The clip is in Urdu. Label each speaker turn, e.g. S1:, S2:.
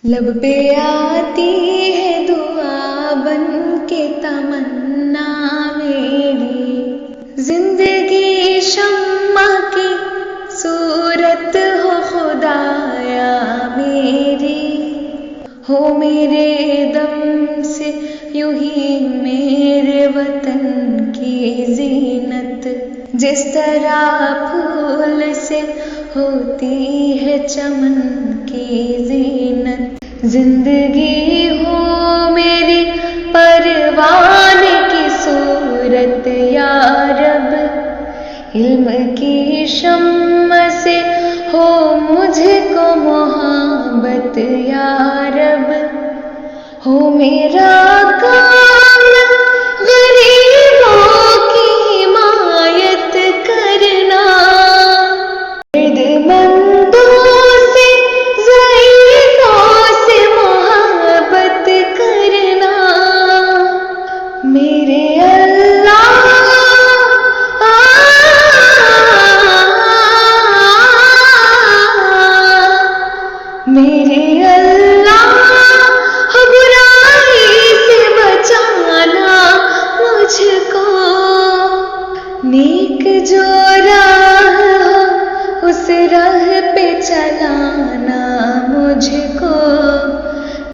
S1: لب پہ آتی ہے دعا بن کے تمنا میری، زندگی شمع کی صورت ہو خدایا میری، ہو میرے دم سے یوں ہی میرے وطن کی زینت، جس طرح پھول سے ہوتی ہے چمن کی زینت، زندگی ہو میری پروانے کی صورت یا رب، علم کی شمع سے ہو مجھ کو محبت یا رب، ہو میرا کام غریبوں کی حمایت کرنا، درد مندوں سے ضعیفوں سے محبت کرنا، میرے اللہ میرے اللہ برائی سے بچانا مجھ کو، نیک جو راہ ہو اس راہ پہ چلانا